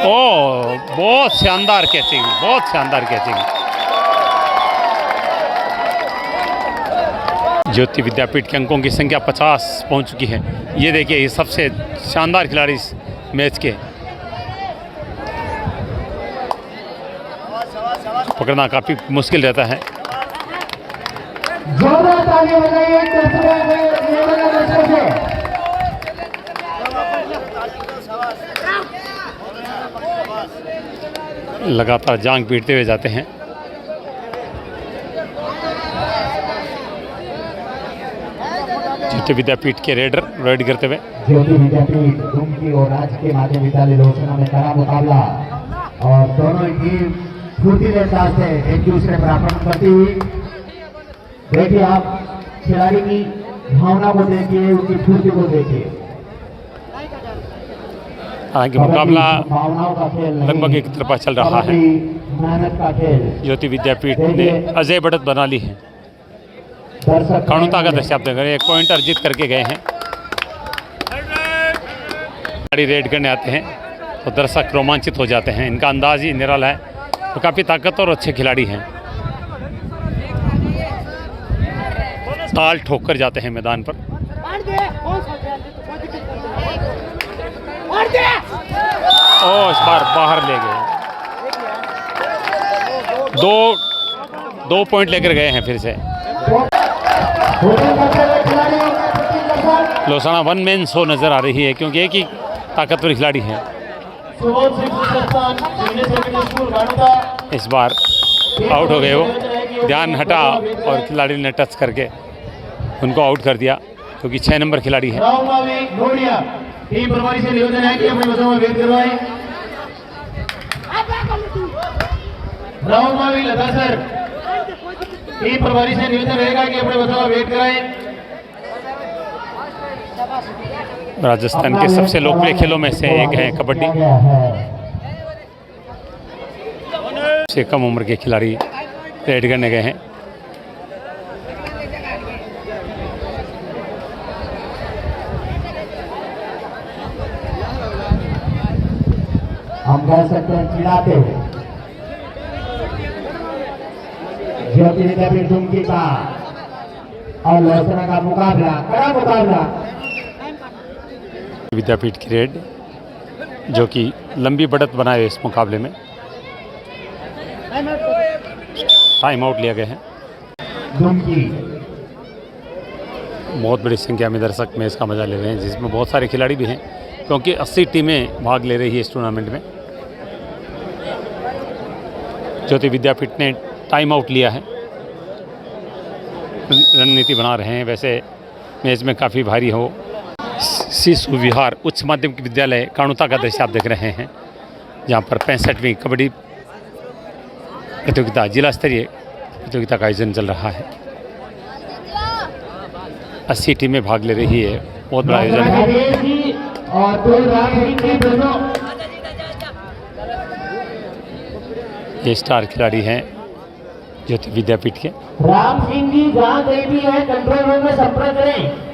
ओह, बहुत शानदार कैचिंग, बहुत शानदार कैचिंग। ज्योति विद्यापीठ के अंकों की संख्या 50 पहुंच चुकी है। ये देखिए, ये सबसे शानदार खिलाड़ी इस मैच के। पकड़ना काफ़ी मुश्किल रहता है। जोरदार ताली बजाइए दर्शकों से। लगातार जांग पीटते हुए जाते हैं। ज्योति विद्यापीठ के रेड करते हुए। ज्योति विद्यापीठ दुमकी और राजकीय माध्यमिक विद्यालय लोचना में कड़ा मुकाबला, और दोनों टीम फुर्तीलेंदाज से एक दूसरे पर आक्रमण करती हुई। देखिए, आप खिलाड़ी की भावना को देखिए, उनकी फुर्ती को देखिए। हालांकि मुकाबला भावनाओं का खेल नहीं, लगभग एक तरफा चल रहा है। मेहनत का खेल। ज्योति विद्यापीठ ने अजय बढ़त बना ली है। कानुता का दृश्य आप देख रहे हैं, एक पॉइंट अर्जित करके गए हैं। खिलाड़ी रेड करने आते हैं तो दर्शक रोमांचित हो जाते हैं। इनका अंदाज ही निराला है, तो काफ़ी ताकतवर और अच्छे खिलाड़ी हैं। ताल ठोक कर जाते हैं मैदान पर। ओ, इस बार बाहर ले गए। दो पॉइंट लेकर गए हैं फिर से। लोसाना वन मैन शो नज़र आ रही है, क्योंकि एक ही ताकतवर खिलाड़ी है। इस बार आउट हो गए वो। ध्यान हटा और खिलाड़ी ने टच करके उनको आउट कर दिया, क्योंकि 6 नंबर खिलाड़ी है। टीम प्रभारी से निवेदन है कि अपने बच्चों में वेट करवाएं। राहुल मावी लता सर, टीम प्रभारी से निवेदन रहेगा कि अपने बच्चों का वेट कराएं। राजस्थान के सबसे लोकप्रिय खेलों में से एक है कबड्डी। से कम उम्र के खिलाड़ी रेड करने गए हैं। हम कह सकते हैं चिढ़ाते हुए। ज्योति विद्यापीठ दुमकी का और लोचना का मुकाबला, कड़ा मुकाबला। विद्यापीठ की रेड, जो कि लंबी बढ़त बनाए इस मुकाबले में। टाइम आउट लिया गया है। दुमकी बहुत बड़ी संख्या में दर्शक मैच का मजा ले रहे हैं, जिसमें बहुत सारे खिलाड़ी भी हैं, क्योंकि 80 टीमें भाग ले रही है इस टूर्नामेंट में। ज्योति विद्यापीठ ने टाइम आउट लिया है, रणनीति बना रहे हैं। वैसे मैच में काफ़ी भारी हो। शिशु विहार उच्च माध्यमिक विद्यालय कानुता का दृश्य आप देख रहे हैं, जहां पर 65वीं कबड्डी प्रतियोगिता, जिला स्तरीय प्रतियोगिता का आयोजन चल रहा है। 80 टीमें भाग ले रही है। बहुत बड़ा आयोजन है। ये स्टार खिलाड़ी हैं ज्योति विद्यापीठ के। राम सिंह जी जहाँ कहीं भी है कंट्रोल रूम में संपर्क करें।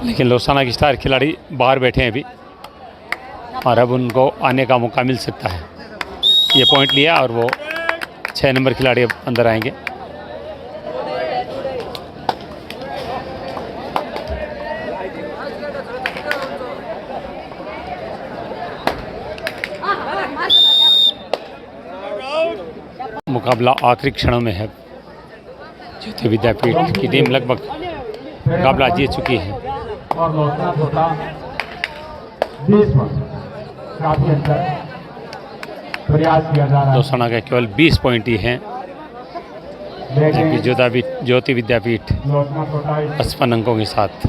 लेकिन लोसाना की स्टार खिलाड़ी बाहर बैठे हैं अभी, और अब उनको आने का मौका मिल सकता है। ये पॉइंट लिया और वो 6 नंबर खिलाड़ी अब अंदर आएंगे। मुकाबला आखिरी क्षणों में है। ज्योति विद्यापीठ की टीम लगभग मुकाबला जीत चुकी है। और लोचना होता 20 काफी अंतर प्रयास किया जा रहा है। लोसाना के केवल 20 पॉइंट ही हैं, जबकि ज्योति विद्यापीठ 55 अंकों के साथ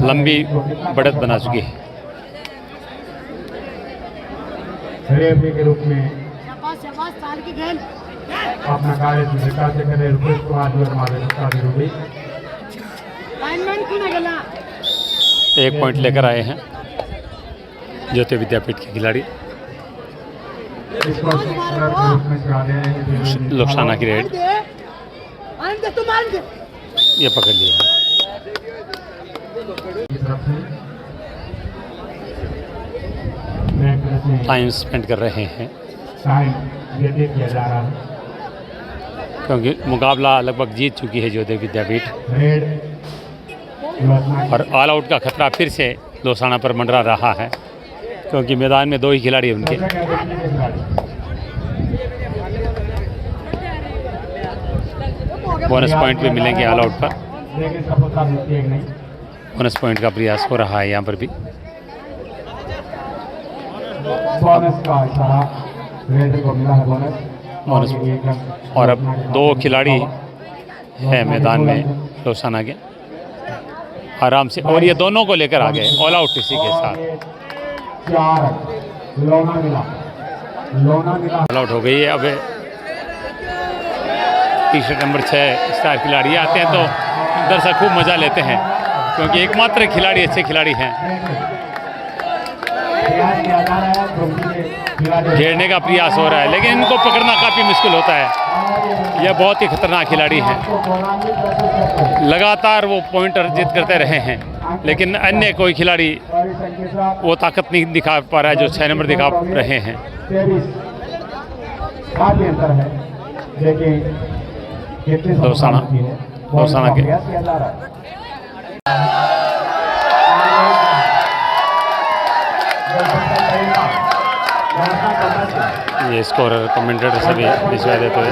लंबी बढ़त बना चुकी है। रेफरी के रूप में अपना कार्य सुनिश्चित से करें। रुपेश कुमार जी हमारे रूपी एक पॉइंट लेकर आए हैं। ज्योति विद्यापीठ के खिलाड़ी लोसाना की रेड ये पकड़ लिया है। टाइम स्पेंड कर रहे हैं क्योंकि मुकाबला लगभग जीत चुकी है ज्योति विद्यापीठ और ऑल आउट का खतरा फिर से लोसाना पर मंडरा रहा है क्योंकि मैदान में 2 ही खिलाड़ी उनके। बोनस पॉइंट भी मिलेंगे ऑल आउट पर। बोनस पॉइंट का प्रयास हो रहा है यहाँ पर भी। बोनस और अब 2 खिलाड़ी हैं मैदान में लोसाना के आराम से, और ये दोनों को लेकर आ गए ऑल आउट इसी के साथ। ऑल आउट हो गई है। अब टी-शर्ट नंबर 6 स्टार खिलाड़ी आते हैं तो दर्शक खूब मज़ा लेते हैं क्योंकि एकमात्र खिलाड़ी अच्छे खिलाड़ी हैं। घेरने का प्रयास हो रहा है लेकिन इनको पकड़ना काफ़ी मुश्किल होता है। यह बहुत ही खतरनाक खिलाड़ी हैं। लगातार वो पॉइंट अर्जित करते रहे हैं लेकिन अन्य कोई खिलाड़ी वो ताकत नहीं दिखा पा रहा है जो 6 नंबर दिखा रहे हैं। लोसाना के ये स्कोरर कमेंटेटर सभी भिजवा देते हुए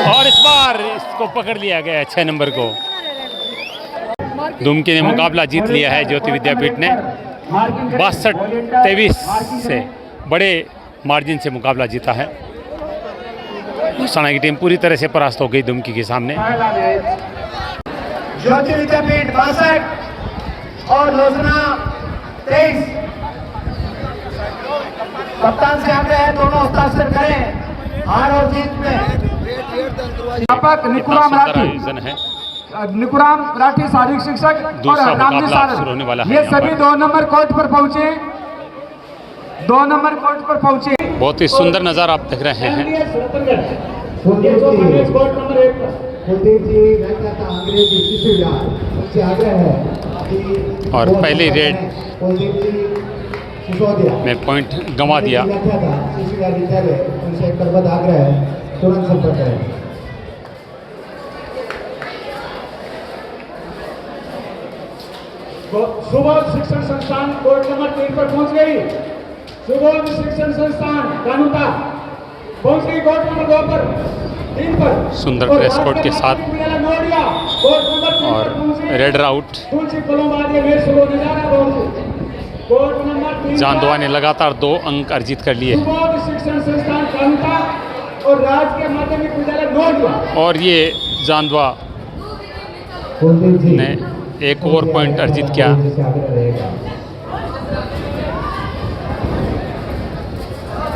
और इस बार इसको पकड़ लिया गया 6 नंबर को। दुमकी ने मुकाबला जीत लिया है ज्योति विद्यापीठ ने 62-23 से बड़े मार्जिन से मुकाबला जीता है। लोसाना की टीम पूरी तरह से परास्त हो गई दुमकी के सामने। ज्योति विद्यापीठ 62 और लोसाना 23। कप्तान से आग्रह है दोनों हस्ताक्षर करें हार और जीत में। अध्यापक निकुराम राठी शारीरिक शिक्षक और रामजी सारंग ये सभी 2 नंबर कोर्ट पर पहुंचे। 2 नंबर कोर्ट पर पहुंचे। बहुत ही सुंदर नज़ारा आप देख रहे हैं। और पहली रेड में पॉइंट गंवा दिया। सुबोध शिक्षण संस्थान कोर्ट नंबर 3 पर पहुंच गई। सुबोध शिक्षण संस्थान कानूता पहुंच गई कोर्ट नंबर 2 पर 3 पर। सुंदर ड्रेस कोड के साथ और रेड राउट जांदुआ ने लगातार 2 अंक अर्जित कर लिए शिक्षण संस्थान कानूता और राजकीय माध्यमिक विद्यालय नोडिया। और ये जांदुआ ने एक और पॉइंट अर्जित किया।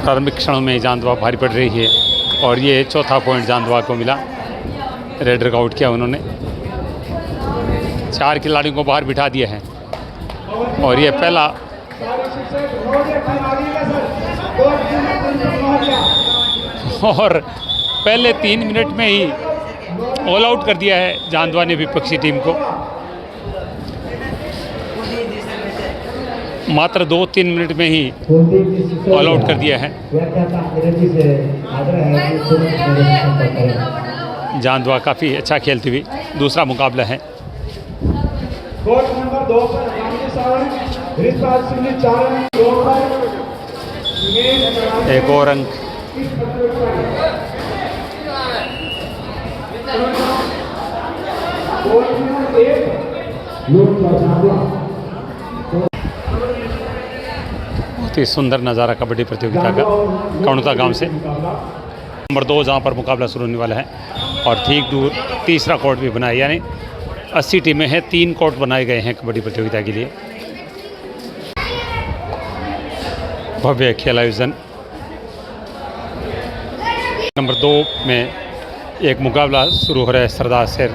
प्रारंभिक क्षणों में जांदुआ भारी पड़ रही है और ये 4था पॉइंट जांदुआ को मिला। रेड रकआउट किया उन्होंने। 4 खिलाड़ियों को बाहर बिठा दिया है और ये पहला और पहले 3 मिनट में ही ऑल आउट कर दिया है जांदुआ ने विपक्षी टीम को। मात्र 2-3 मिनट में ही ऑल आउट कर दिया है। जांदुआ काफ़ी अच्छा खेलती हुई दूसरा मुकाबला है। कोर्ट नंबर 2 पर रामजी सारंग ऋतुराज सिंह ने 4 अंक 2 पर एक और अंक कोर्ट नंबर 1 बहुत ही सुंदर नज़ारा कबड्डी प्रतियोगिता का कणुता गांव से। नंबर 2 जहां पर मुकाबला शुरू होने वाला है और ठीक दूर तीसरा कोर्ट भी बनाया, यानी 80 टीमें हैं, 3 कोर्ट बनाए गए हैं कबड्डी प्रतियोगिता के लिए। भव्य खेल आयोजन। नंबर 2 में एक मुकाबला शुरू हो रहा है सरदार शेर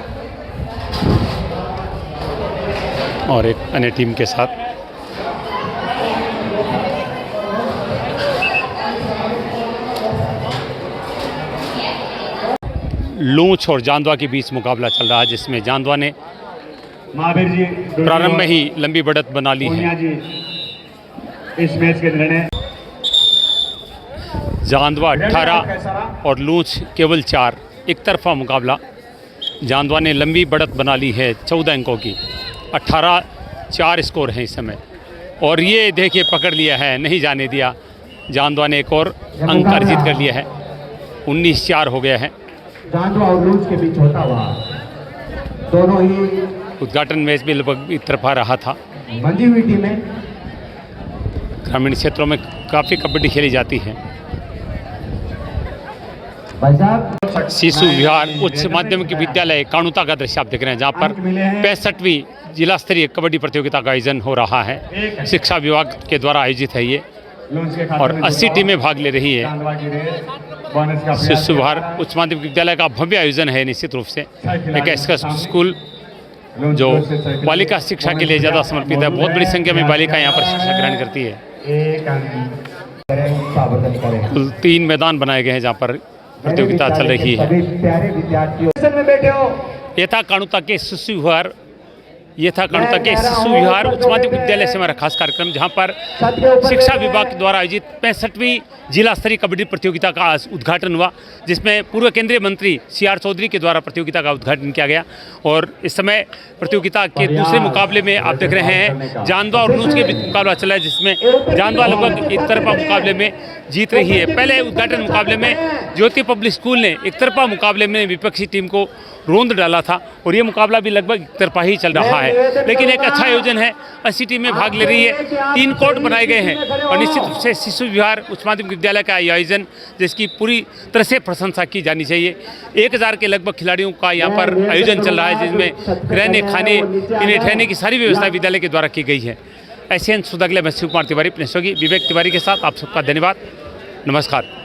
और एक अन्य टीम के साथ। लूंच और जांदवा के बीच मुकाबला चल रहा है, जिसमें जांदवा ने महावीर जी प्रारंभ में ही लंबी बढ़त बना ली है। जी इस मैच के निर्णय जांदवा 18 और लूंच केवल 4, एक तरफा मुकाबला। जांदवा ने लंबी बढ़त बना ली है 14 अंकों की, 18-4 स्कोर हैं इस समय। और ये देखिए पकड़ लिया है, नहीं जाने दिया। जांदवा ने एक और अंक अर्जित कर लिया है, 19-4 हो गया है। जांदवा और लूंच के बीच होता हुआ दोनों ही उद्घाटन मैच भी लगभग एक तरफा रहा था। बंधी हुई टीमें। ग्रामीण क्षेत्रों में काफ़ी कबड्डी खेली जाती है। भाई साहब शिशु विहार उच्च माध्यमिक विद्यालय कानुता का दृश्य आप देख रहे हैं, जहाँ पर 65वीं जिला स्तरीय कबड्डी प्रतियोगिता का आयोजन हो रहा है। शिक्षा विभाग के द्वारा आयोजित है ये, और 80 टीमें भाग ले रही है। शिशु विहार उच्च माध्यमिक विद्यालय का भव्य आयोजन है निश्चित रूप से। एक ऐसा स्कूल जो बालिका शिक्षा के लिए ज़्यादा समर्पित है। बहुत बड़ी संख्या में बालिकाएं यहाँ पर शिक्षा ग्रहण करती है। कुल 3 मैदान बनाए गए हैं जहाँ पर प्रतियोगिता चल रही है। प्यारे विद्यार्थियों में बैठे हो। ये था कानुता के शिशु विहार, ये था कानुता के शिशु विहार उच्च माध्यमिक विद्यालय से हमारा खास कार्यक्रम, जहाँ पर शिक्षा विभाग द्वारा आयोजित 65वीं जिला स्तरीय कबड्डी प्रतियोगिता का आज उद्घाटन हुआ, जिसमें पूर्व केंद्रीय मंत्री CR चौधरी के द्वारा प्रतियोगिता का उद्घाटन किया गया। और इस समय प्रतियोगिता के दूसरे मुकाबले में आप देख रहे हैं जांदवा और लूंच के बीच मुकाबला चला है, जिसमें जांदवा लगभग एक तरफा मुकाबले में जीत रही है। पहले उद्घाटन मुकाबले में ज्योति पब्लिक स्कूल ने एक तरफा मुकाबले में विपक्षी टीम को रोंद डाला था, और ये मुकाबला भी लगभग एक तरफा ही चल रहा है। लेकिन एक अच्छा आयोजन है, 80 टीमें भाग ले रही है, 3 कोर्ट बनाए गए हैं। और निश्चित रूप से शिशु विहार उच्च माध्यमिक विद्यालय का ये आयोजन, जिसकी पूरी तरह से प्रशंसा की जानी चाहिए। 1000 के लगभग खिलाड़ियों का यहाँ पर आयोजन चल रहा है, जिसमें रहने खाने पीने ठहरने की सारी व्यवस्था विद्यालय के द्वारा की गई है। ऐसे सुधागले में शिव कुमार तिवारी, अपने सहयोगी विवेक तिवारी के साथ आप सबका धन्यवाद, नमस्कार।